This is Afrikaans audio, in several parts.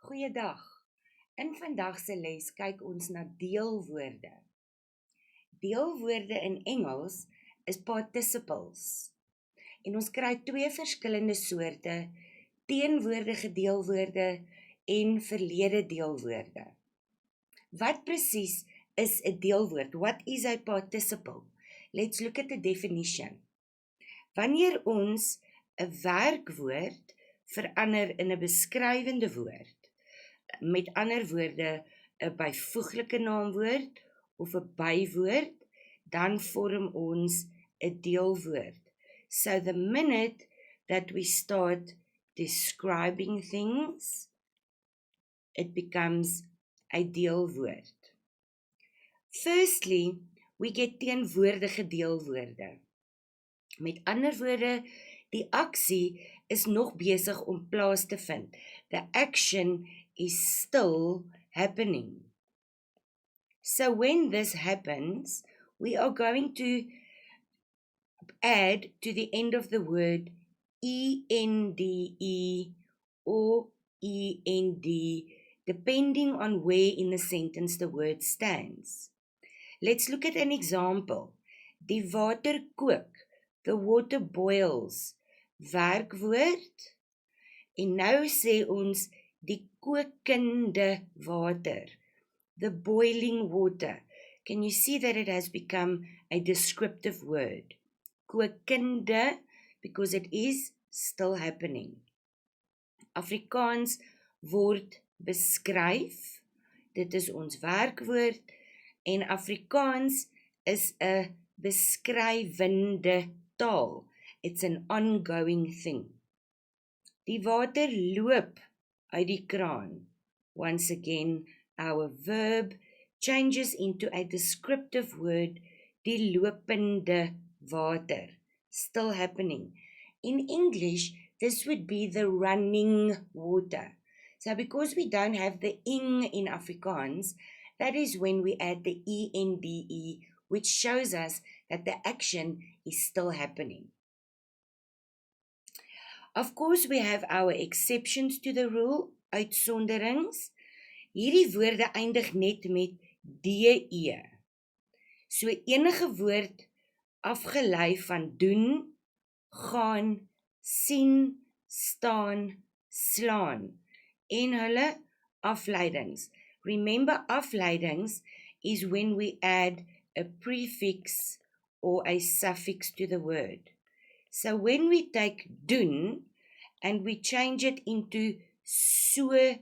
Goeiedag. In vandag se les kyk ons na deelwoorde. Deelwoorde in Engels is participles. En ons kry twee verskillende soorte, teenwoordige deelwoorde en verlede deelwoorde. Wat presies is 'n deelwoord? What is a participle? Let's look at the definition. Wanneer ons 'n werkwoord verander in 'n beskrywende woord, met ander woorde 'n byvoeglike naamwoord of 'n bywoord, dan vorm ons 'n deelwoord. So the minute that we start describing things, it becomes a deelwoord. Firstly, we get teenwoordige deelwoorde. Met ander woorde, die aksie is nog besig om plaas te vind. The action is still happening. So when this happens, we are going to add to the end of the word ende or end, depending on where in the sentence the word stands. Let's look at an example. Die water kook, the water boils, werkwoord. En nou sê ons die kokende water, the boiling water. Can you see that it has become a descriptive word? Kokende, because it is still happening. Afrikaans word beskryf, dit is ons werkwoord, en Afrikaans is 'n beskrywende taal. It's an ongoing thing. Die water loop uit die kraan. Once again, our verb changes into a descriptive word, die lopende water, still happening. In English, this would be the running water. So because we don't have the ing in Afrikaans, that is when we add the ende, which shows us that the action is still happening. Of course, we have our exceptions to the rule, uitsonderings. Hierdie woorde eindig net met de. So enige woord afgelei van doen, gaan, sien, staan, slaan en hulle afleidings. Remember, afleidings is when we add a prefix or a suffix to the word. So when we take doen and we change it into sodoende,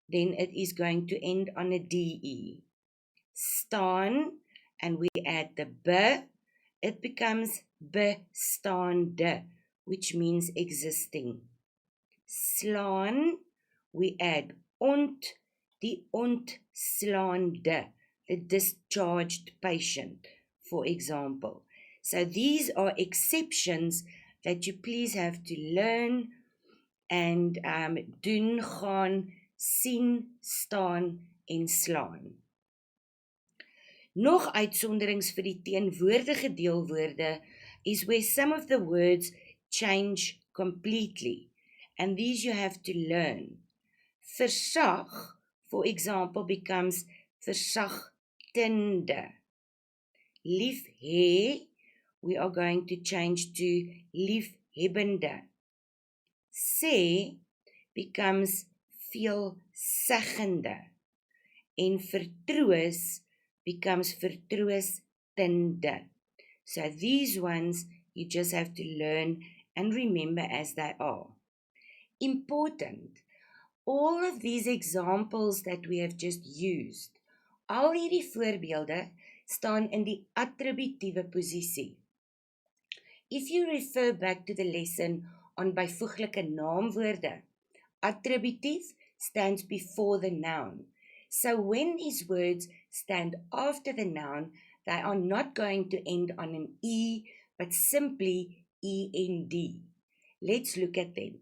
then it is going to end on a de. Staan, and we add the be, it becomes bestaande, which means existing. Slaan, we add ont, die ontslaande, the discharged patient, for example. So these are exceptions that you please have to learn and doen, gaan, sien, staan en slaan. Nog uitsonderings vir die teenwoordige deelwoorde is where some of the words change completely, and these you have to learn. Versag, for example, becomes versagtende. Lief hê, we are going to change to liefhebbende. Sê becomes veelzeggende. En vertroos becomes vertroostende. So these ones you just have to learn and remember as they are. Important. All of these examples that we have just used, al hierdie voorbeelde staan in die attributiewe posisie. If you refer back to the lesson on byvoeglike naamwoorde, attributief stands before the noun. So when these words stand after the noun, they are not going to end on an e, but simply end. Let's look at them.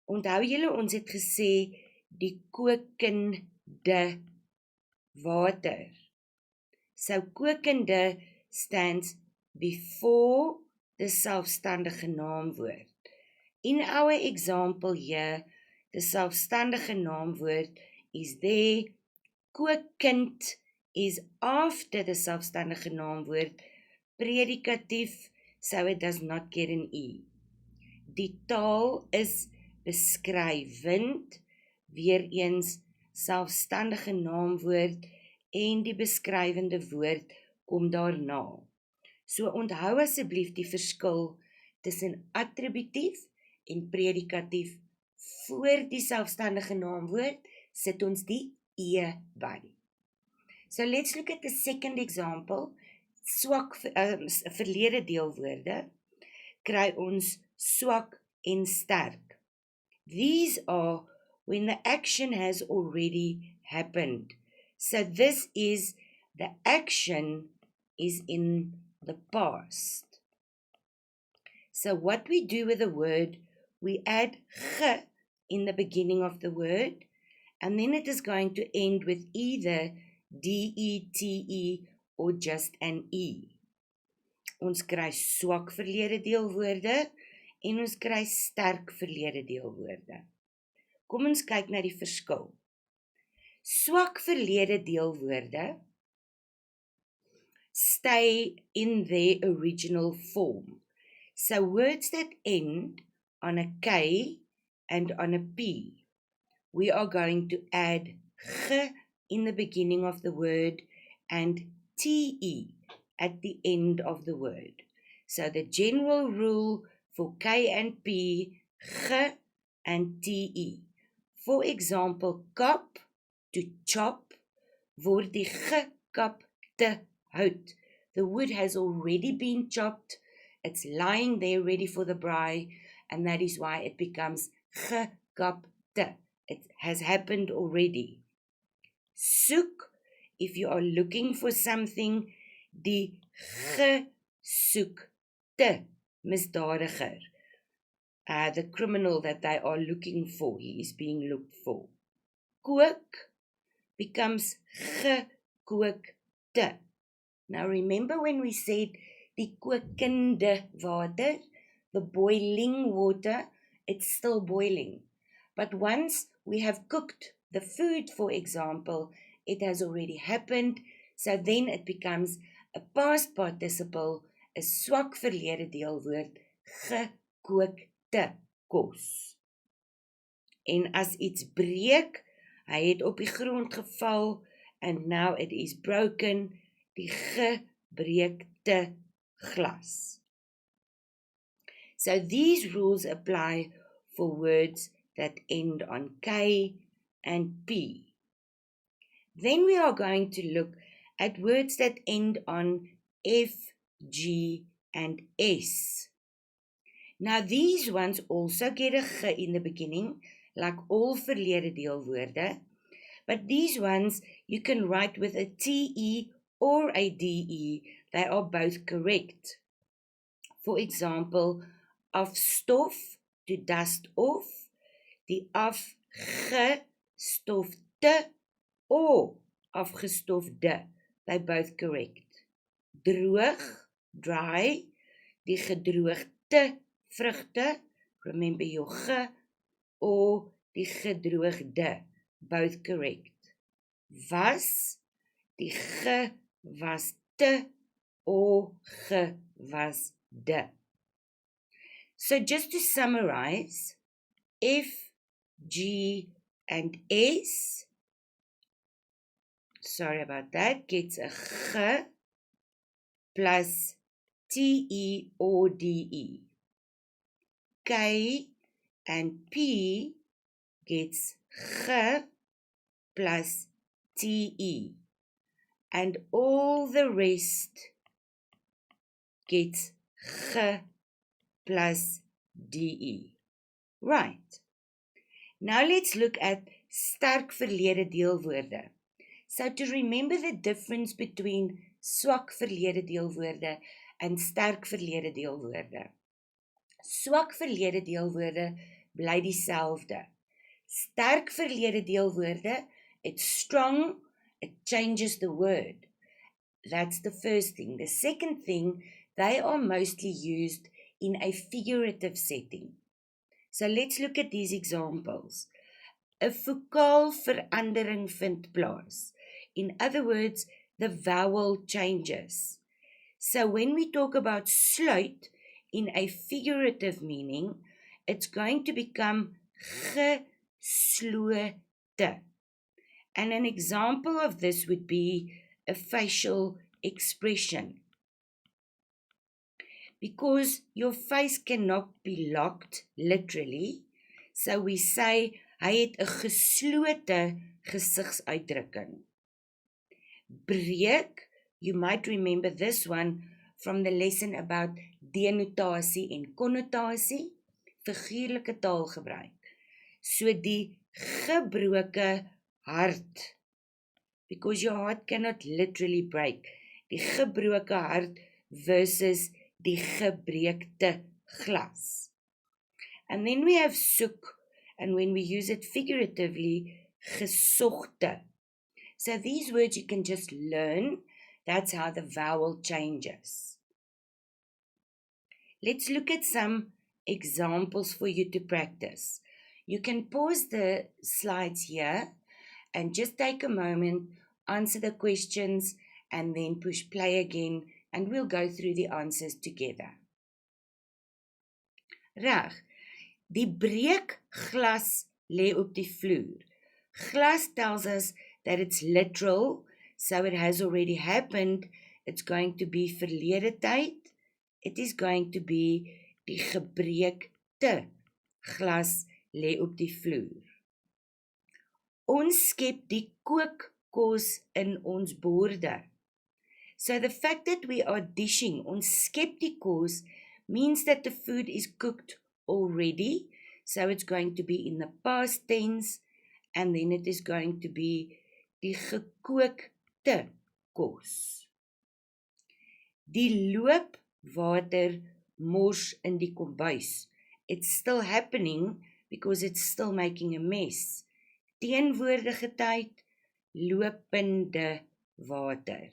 Onthou julle, ons het gesê die kokende water. So kokende stands before the selfstandige naamwoord. In our example here, the selfstandige naamwoord is there. Kookkind is after the selfstandige naamwoord, predicatief, so it does not get an E. Die taal is beskrywend, weer eens selfstandige naamwoord en die beskrywende woord kom daarna. So onthou asseblief die verskil tussen attributief en predikatief. Voor die selfstandige naamwoord sit ons die E by. So let's look at the second example. Swak verlede deelwoorde kry ons swak en sterk. These are when the action has already happened. So this is the action is in the past. So what we do with the word, we add ge in the beginning of the word, and then it is going to end with either D-E-T-E or just an E. Ons kry swak verlede deelwoorde en ons kry sterk verlede deelwoorde. Kom ons kyk na die verskil. Swak verlede deelwoorde stay in their original form. So words that end on a K and on a P, we are going to add ge in the beginning of the word and TE at the end of the word. So the general rule for K and P, ge and TE. For example, kap, to chop, word die gekapte hout. The wood has already been chopped, it's lying there ready for the braai, and that is why it becomes gekapte. It has happened already. Soek, if you are looking for something, die gesoekte misdadiger. The criminal that they are looking for, he is being looked for. Kook becomes gekookte. Now remember when we said die kokende water, the boiling water, it's still boiling. But once we have cooked the food, for example, it has already happened, so then it becomes a past participle, 'n swak verlede deelwoord, gekookte kos. En as iets breek, hy het op die grond geval, and now it is broken, die gebreekte glas. So these rules apply for words that end on K and P. Then we are going to look at words that end on F, G, and S. Now these ones also get a ge in the beginning, like all verlede deelwoorde, but these ones you can write with a TE or a DE, they are both correct. For example, afstof, to dust off, die afgestofte or afgestofde, they both correct. Droog, dry, die gedroogde vrugte, remember your ge, or die gedroogde, both correct. Was, die gewaste, or gewasde. So just to summarize, F, G, and S, sorry about that, gets a ge plus TE or DE. K and P gets ge plus TE. And all the rest gets ge plus DE. Right. Now let's look at sterk verlede deelwoorde. So to remember the difference between swak verlede deelwoorde en sterk verlede deelwoorde. Swak verlede deelwoorde bly dieselfde. Sterk verlede deelwoorde, it's strong, it changes the word. That's the first thing. The second thing, they are mostly used in a figurative setting. So let's look at these examples. 'n vokaalverandering vind plaas. In other words, the vowel changes. So when we talk about sluit in a figurative meaning, it's going to become geslote. And an example of this would be a facial expression. Because your face cannot be locked, literally, so we say, hy het 'n geslote gesigsuitdrukking. Breek, you might remember this one from the lesson about denotasie en konnotasie, figuurlike taalgebruik. So die gebroke hart, because your heart cannot literally break, die gebroke hart versus die gebreekte glas. And then we have soek, and when we use it figuratively, gesogte. So these words you can just learn. That's how the vowel changes. Let's look at some examples for you to practice. You can pause the slides here and just take a moment, answer the questions, and then push play again, and we'll go through the answers together. Reg, die breekglas lê op die vloer. Glas tells us that it's literal, so it has already happened. It's going to be verlede tyd. It is going to be die gebreekte glas lê op die vloer. Ons skep die kookkos in ons borde. So the fact that we are dishing, ons skep die kos, means that the food is cooked already. So it's going to be in the past tense, and then it is going to be die gekookte kos. Die loopwater mors in die kombuis. It's still happening because it's still making a mess. Teenwoordige tyd, lopende water.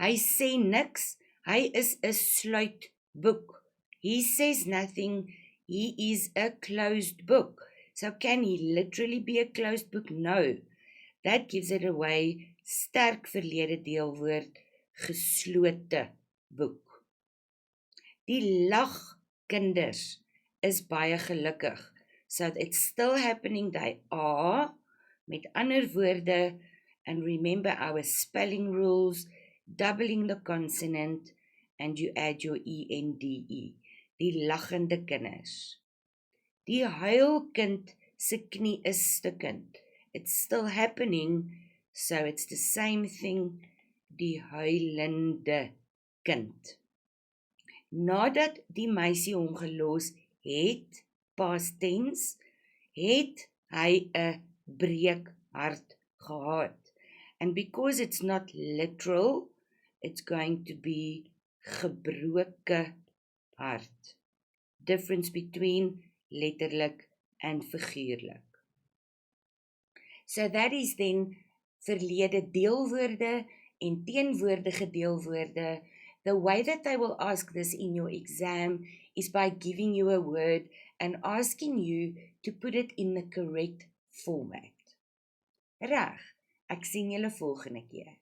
Hy sê niks, hy is 'n sluitboek. He says nothing, he is a closed book. So can he literally be a closed book? No. That gives it away, sterk verlede deelwoord, geslote boek. Die lagkinders is baie gelukkig. So it's still happening, they are, met ander woorde, and remember our spelling rules, doubling the consonant, and you add your ENDE, die lachende kinders. Die huilkind se knie is stukkend. It's still happening, so it's the same thing, die huilende kind. Nadat die meisie hom gelos het, past tense, het hy 'n breekhart gehad. And because it's not literal, it's going to be gebroke hart. Difference between letterlik and figuurlik. So that is then verlede deelwoorde en teenwoordige deelwoorde. The way that they will ask this in your exam is by giving you a word and asking you to put it in the correct format. Reg, ek sien julle volgende keer.